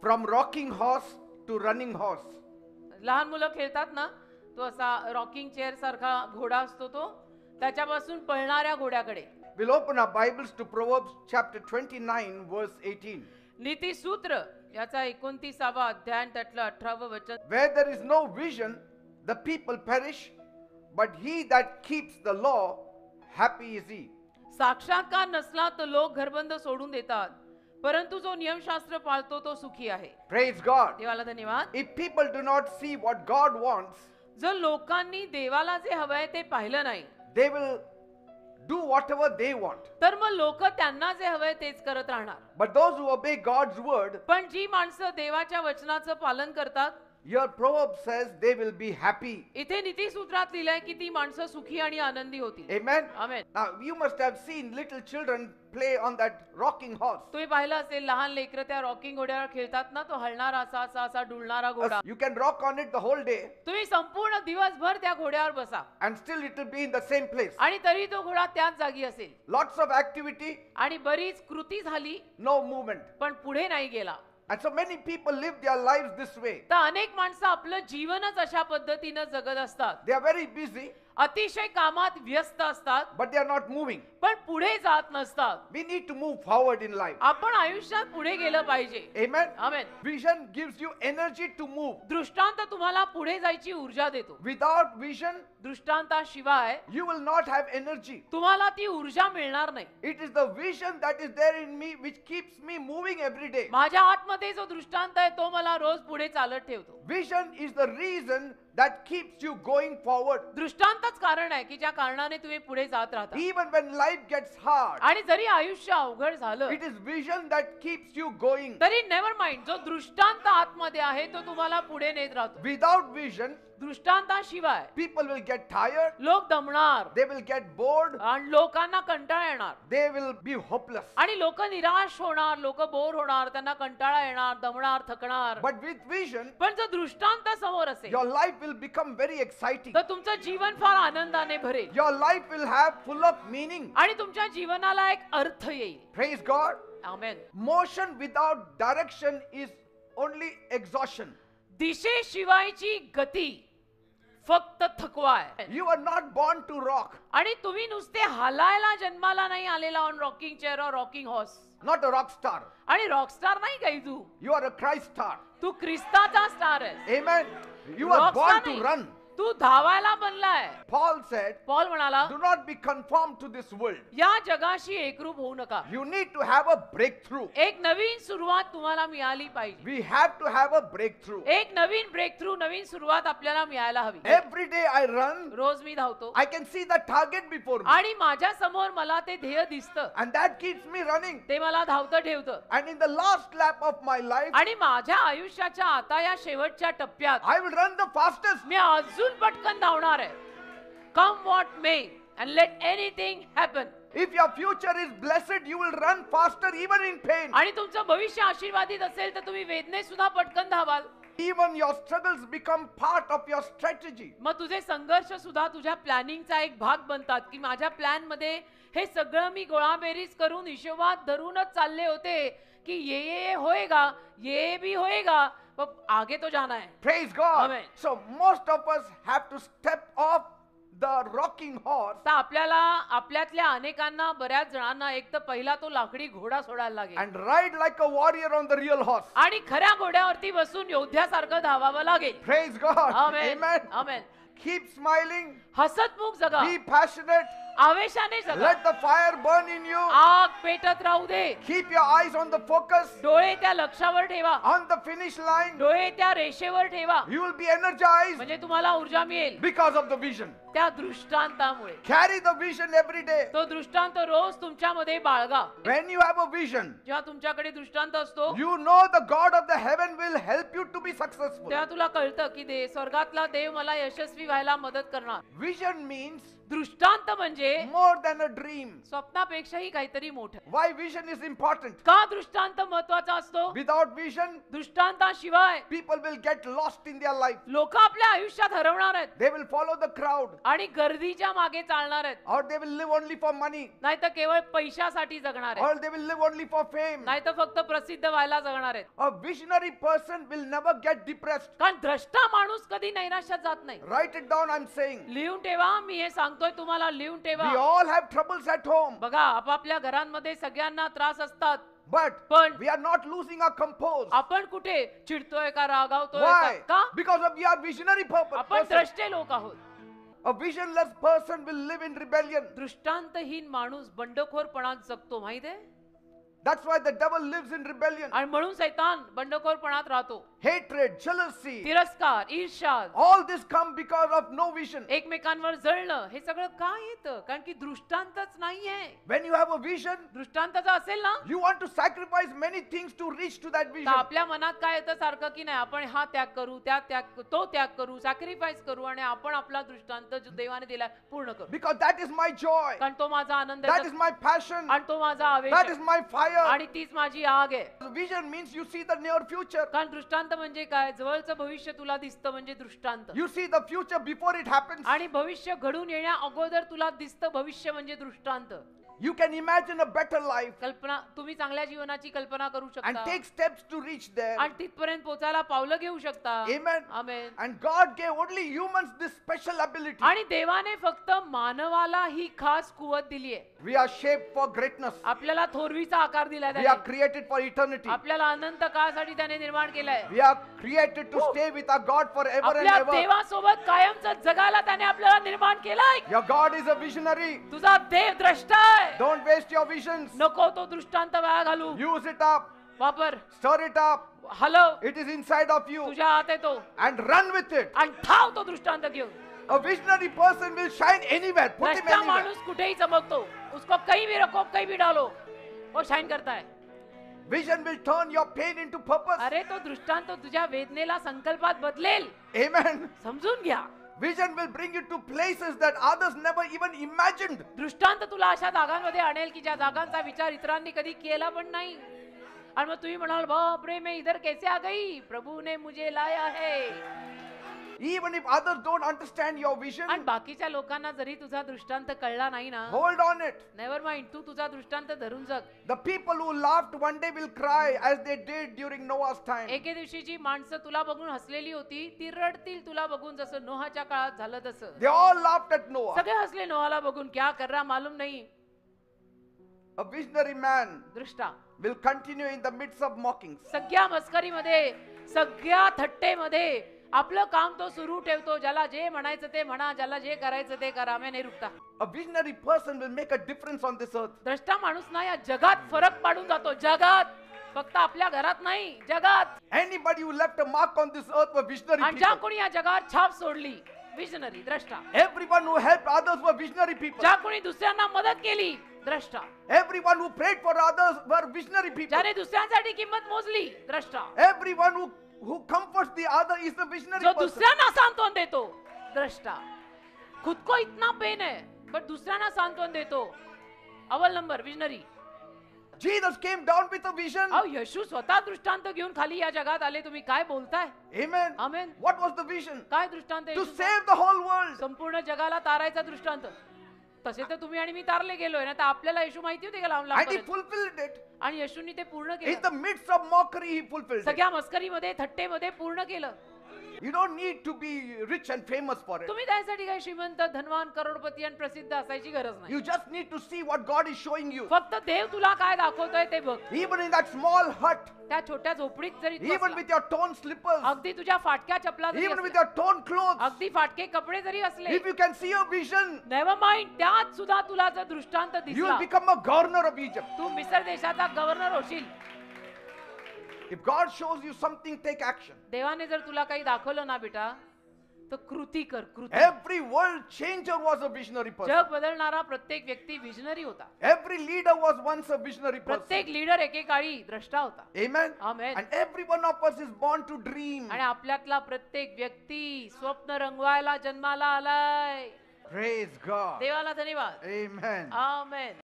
From rocking horse to running horse. लहान मुलं खेळतात ना, तो असा रॉकिंग चेअर सारखा घोडा असतो तो, त्याच्यापासून पळणाऱ्या घोड्याकडे. We'll open our Bibles to Proverbs chapter 29 verse 18. नीतिसूत्र याचा 29वा अध्याय त्यातलं 18वं वचन. Where there is no vision, the people perish, but he that keeps the law, happy is he. साक्षात्कार नसला तर लोक घरबंद सोडून देतात, परंतु जो नियमशास्त्र पाळतो तो सुखी आहे. Praise God. देवाला धन्यवाद. If people do not see what God wants, जर लोकांनी देवाला जे हवंय ते पाहिलं नाही, they will do whatever they want. तर मग लोक त्यांना जे हवंय तेच करत राहणार. But those who obey God's word, पण जी माणसं देवाच्या वचनाचं पालन करतात, your proverb says they will be happy. इथे नीतिसूत्रात लिहिलंय की ती माणसं सुखी आणि आनंदी होतील. Amen. Amen. Now you must have seen little children play on that rocking horse. तुम्ही पाहिलं असेल लहान लेकरं त्या रॉकिंग घोड्यावर खेळतात ना, तो हलणारा असा असा असा डुलणारा घोडा. You can rock on it the whole day तुम्ही संपूर्ण दिवसभर त्या घोड्यावर बसा and still it will be in the same place. आणि तरी तो घोडा त्याच जागी असेल. Lots of activity, आणि बरीच कृती झाली no movement. पण पुढे नाही गेला. And so many people live their lives this way. तर अनेक माणसं आपलं जीवनच अशा पद्धतीनं जगत असतात. They are very busy, अतिशय कामात व्यस्त असतात, but they are not moving. पण पुढे जात नसतात. We need to move forward in life. आपण आयुष्यात पुढे गेलं पाहिजे. Amen. Amen. Vision gives you energy to move. दृष्टांत तुम्हाला पुढे जायची ऊर्जा देतो. Without vision, दृष्टांताशिवाय you will not have energy. तुम्हाला ती ऊर्जा मिळणार नाही. It is the vision that is there in me which keeps me moving every day. माझ्या आतमध्ये जो दृष्टांत आहे तो मला रोज पुढे चालत ठेवतो. Vision is the reason that keeps you going forward. दृष्टांतच कारण आहे की ज्या कारणाने तुम्ही पुढे जात राहता. Even when life gets hard, आणि जरी आयुष्य अवघड झालं it is vision that keeps you going. तरी नेव्हर माइंड, जो दृष्टांत आतमध्ये आहे तो तुम्हाला पुढे नेत राहतो. Without vision, दृष्टांताशिवाय people will get tired, लोक दमणार they will get bored, आणि लोकांना कंटाळा येणार they will be hopeless. आणि लोक निराश होणार, लोक बोर होणार, त्यांना कंटाळा येणार, दमणार, थकणार. But with vision, पण जर दृष्टांत समोर असेल your life will become very exciting. तर तुमचं जीवन फार आनंदाने भरेल Your life will have full of meaning. आणि तुमच्या जीवनाला एक अर्थ येईल. Praise God. Amen. Motion without direction is only exhaustion. दिशेशिवायची गती फक्त थकवा आहे. You are not born to rock. आणि तुम्ही नुसते हालायला जन्माला नाही आलेला ऑन रॉकिंग चेअर और rocking horse. Not a rock star. आणि रॉकस्टार नाही काही तू. You are a Christ star. तू ख्रिस्ताचा स्टार आहेस. Amen. You are Rockstar born to नाही. run. तू धावायला बनलाय. Paul said, पॉल म्हणाला, do not be conformed to this world. या जगाशी एकरूप होऊ नका. You need to have a breakthrough. एक नवीन सुरुवात तुम्हाला मिळाली पाहिजे. We have to have a breakthrough. एक नवीन ब्रेक थ्रू, नवीन सुरुवात आपल्याला मिळायला हवी. Every day I run, रोज मी धावतो I can see the target before me. आणि माझ्या समोर मला ते ध्येय दिसतं, And that keeps me running. ते मला धावतं ठेवतं. And in the last lap of my life, आणि माझ्या आयुष्याच्या आता या शेवटच्या टप्प्यात I will run the fastest. मी अजून पटकन धावणार आहे. Come what may and let anything happen. If your future is blessed, you will run faster even in pain. आणि तुमचं भविष्य आशीर्वादित असेल तर तुम्ही वेदनेत सुद्धा पटकन धावाल. Even your struggles become part of your strategy. मग तुझे संघर्ष सुद्धा तुझ्या प्लॅनिंगचा एक भाग बनतात की माझ्या प्लॅन मध्ये हे सगळं मी गोळाबेरीज करून हिशोबात धरूनच चालले होते की ये होएगा, ये भी होएगा, पर आगे तो जाना है. Praise God. Amen. So most of us have to step off the rocking horse तर आपल्याला आपल्यातल्या अनेकांना बऱ्याच जणांना एक तर पहिला तो लाकडी घोडा सोडायला लागेल and ride like a warrior on the real horse. आणि खऱ्या घोड्यावरती बसून योद्ध्यासारखं धावावं लागेल. Praise God. आमेन. Amen. आमेन. Keep smiling. हसतमुख जगा, Be passionate. आवेशाने जगा, Let the fire burn in you. आग पेटत राहू दे, Keep your eyes on the focus, डोळे त्या लक्ष्यावर ठेवा, on the finish line. डोळे त्या रेषेवर ठेवा, You will be energized म्हणजे तुम्हाला ऊर्जा मिळेल because of the vision. त्या दृष्टांतामुळे. Carry the vision every day. तो दृष्टांत रोज तुमच्यामध्ये बाळगा. When you have a vision, जेव्हा तुमच्याकडे दृष्टांत असतो you know the God of the heaven will help you to be successful. तेव्हा तुला कळतं की स्वर्गातला देव मला यशस्वी व्हायला मदत करणार. Vision means दृष्टांत म्हणजे more than a dream. स्वप्नापेक्षाही काहीतरी मोठं. Why vision is important? का दृष्टांत महत्वाचा असतो? Without vision, दृष्टांताशिवाय people will get lost in their life. लोक आपल्या आयुष्यात हरवणार आहेत. They will follow the crowd. आणि गर्दीच्या मागे चालणार आहेत, or they will live only for money, नाही तर केवळ पैशासाठी जगणार आहेत, or they will live only for fame. नाही तर फक्त प्रसिद्ध व्हायला जगणार आहेत. A visionary person will never get depressed. कारण द्रष्टा माणूस कधी नैराश्यात जात नाही. Write it down, I'm saying. लिहून ठेवा, मी हे सांगतोय तुम्हाला, लिहून ठेवा. We all have troubles at home, बघा, आपापल्या घरांमध्ये सगळ्यांना त्रास असतात, but पण we are not losing our compose. आपण कुठे चिडतोय का रागावतोय Why? का? Because of we are visionary आपण person. द्रष्टे लोक आहोत. A visionless person will live in rebellion. दृष्टांतहीन माणूस बंडखोरपणात जगतो, माहितीये? That's why the devil lives in rebellion. आणि म्हणून सैतान बंडखोरपणात राहतो. Hatred, jealousy, तिरस्कार, ईर्ष्या, all this come because of no vision. एकमेकांवर जळणं, हे सगळं का येतं? कारण की दृष्टांतच नाहीये. When you have a vision, दृष्टांताचं असेल ना, you want to sacrifice many things to reach to that तर vision. आपल्या मनात काय येतं सारखं की नाही, आपण हा त्याग करू, तो त्याग करू, सॅक्रिफाईस करू आणि आपण आपला दृष्टांत जो देवाने दिला पूर्ण करू. Because that is my joy. कारण तो माझा आनंद That आहे, is my passion. आणि तो माझा आवेश That is आहे, my fire. आणि तीच माझी आग आहे. Vision means you see the near future. कारण दृष्टांत म्हणजे काय? जवळचं भविष्य तुला दिसतं म्हणजे दृष्टांत. You see the future before it happens. आणि भविष्य घडून येण्या अगोदर तुला दिसतं भविष्य म्हणजे दृष्टांत. You can imagine a better life कल्पना, तुम्ही चांगल्या जीवनाची कल्पना करू and शकता take steps to reach there. आणि तिथपर्यंत पोहोचायला पावलं घेऊ शकता. Amen. Amen. And God gave only humans this special ability. आणि देवाने फक्त मानवाला ही खास कुवत दिली आहे. We are shaped for greatness. आपल्याला थोरवीचा आकार दिलाय We are त्याने. created for eternity. आपल्याला अनंत काळासाठी त्याने निर्माण केलंय. We are created to stay with our God forever and आपल्या ever. देवासोबत कायमचं जगायला त्याने आपल्याला निर्माण केलंय. Your God is a visionary. तुझा देव द्रष्टा आहे. Don't waste your visions. नको तो दृष्टांत वाया घालू. Use it up. वापर, Stir it up. हलव, It is inside of you. तुझ्या हात आहे तो, And run with it. आणि धाव तो दृष्टांत घेऊन. A visionary person will shine anywhere. Put him द्रष्टा anywhere. माणूस कुठेही चमकतो. उसको कहीं भी रखो, कहीं भी डालो, वो शाइन करता है. Vision will turn your pain into purpose. अरे तो दृष्टांत तुझ्या वेदनेला संकल्पात बदलेल. Amen. समजून घ्या. Vision will bring you to places that others never even imagined. दृष्टांत तुला अशा जागांमध्ये आणेल की ज्या जागांचा विचार इतरांनी कधी केला पण नाही. आणि मग तुम्ही म्हणाल, बाप रे, मैं इधर कैसे आ गई, प्रभु ने मुझे लाया है. Even if others don't understand your vision, आणि बाकीच्या लोकांना जरी तुझा दृष्टांत कळला नाही ना, hold on it. Never mind, तू तुझा दृष्टांत धरून जग. The people who laughed one day will cry as they did during Noah's time. एके दिवशी जी माणसं तुला बघून हसलेली होती ती रडतील तुला बघून, जसं नोहाच्या काळात झालं तसं. They all laughed at Noah. सगळे हसले नोहाला बघून. क्या कर रहा मालूम नहीं. A visionary man दृष्टा will continue in the midst of mockings. सगळ्या मस्करीमध्ये, सगळ्या थट्टेमध्ये आपलं काम तो सुरू ठेवतो. ज्याला जे म्हणायचं ते म्हणा, ज्याला जे करायचं ते करा, मी नाही रुकता. A visionary person will make a difference on this earth. द्रष्टा माणूस ना या जगात फरक पाडून जातो. जगात, फक्त आपल्या घरात नाही, जगात. Anybody who left a mark on this earth were visionary आणि ज्या people. कोणी या जगात छाप सोडली, विजनरी, द्रष्टा. Everyone who helped others were visionary people. ज्या कोणी दुसऱ्यांना मदत केली, द्रष्टा. Everyone who prayed for others were visionary people. ज्याने दुसऱ्यांसाठी किंमत मोजली, द्रष्टा. Everyone who comforts the other is a visionary जो person. दुसऱ्यांना सांत्वन देतो, द्रष्टा. खुद को इतना पेन है बट दुसऱ्यांना सांत्वन देतो, अव्वल number visionary. Jesus came down with a vision. अहो, येशू स्वतः दृष्टांत घेऊन खाली या जगात आले. तुम्ही काय बोलताय? Amen. Amen. What was the vision? काय दृष्टांत आहे To येशूचा? save the whole world. संपूर्ण जगाला तारायचा दृष्टांत. तसे तर तुम्ही आणि मी तारले गेलोय ना, तर आपल्याला येशू माहिती होते का लांब And he लांब. fulfilled it. आणि येशूंनी ते पूर्ण In केलं. the midst of mockery, he fulfilled it. सगळ्या मस्करीमध्ये, थट्टेमध्ये पूर्ण केलं. You don't need to be rich and famous for it. तुम्ही त्यासाठी काही श्रीमंत, धनवान, करोडपती आणि प्रसिद्ध असायची गरज नाही. You just need to see what God is showing you. फक्त देव तुला काय दाखवतोय ते बघ. Even in that small hut, त्या छोट्या झोपडीत जरी तू even असला, with your torn slippers, अगदी तुझ्या फाटक्या चपला जरी even with असल्या, your torn clothes, अगदी फाटके कपडे जरी असले, if you can see a vision, never mind, त्यात सुद्धा तुला जर दृष्टांत you दिसला, will become a governor of Egypt. तू मिस्र देशाचा गव्हर्नर होशील. If God shows you something, take action. देवाने जर तुला काही दाखवलं ना बेटा, तर कृती कर. कृती. Every world changer was a visionary person. जग बदलणारा प्रत्येक व्यक्ती विजनरी होता. Every leader was once a visionary person. प्रत्येक लीडर एकेकाळी द्रष्टा होता. Amen. Amen. And every one of us is born to dream. आणि आपल्यातला प्रत्येक व्यक्ती स्वप्न रंगवायला जन्माला आलाय. Praise God. देवाला धन्यवाद. Amen. आमेन.